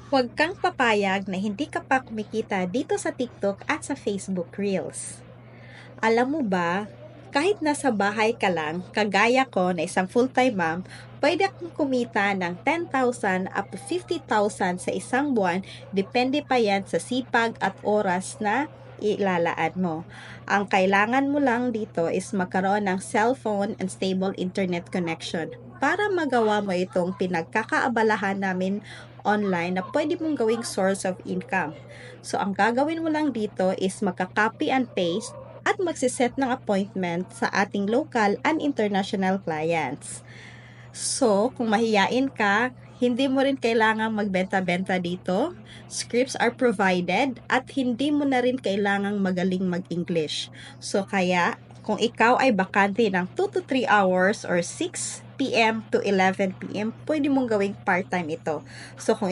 Huwag kang papayag na hindi ka pa kumikita dito sa TikTok at sa Facebook Reels. Alam mo ba, kahit nasa bahay ka lang, kagaya ko na isang full-time mom, pwede akong kumita ng 10,000 up to 50,000 sa isang buwan, depende pa yan sa sipag at oras na ilalaan mo. Ang kailangan mo lang dito is magkaroon ng cellphone and stable internet connection para magawa mo itong pinagkakaabalahan namin online na pwede mong gawing source of income. So, ang gagawin mo lang dito is magka-copy and paste at magsiset ng appointment sa ating local and international clients. So, kung mahiyain ka, hindi mo rin kailangang magbenta-benta dito. Scripts are provided at hindi mo na rin kailangang magaling mag-English. So, kaya kung ikaw ay bakante ng 2 to 3 hours or 6 p.m. to 11 p.m., pwede mong gawing part-time ito. So, kung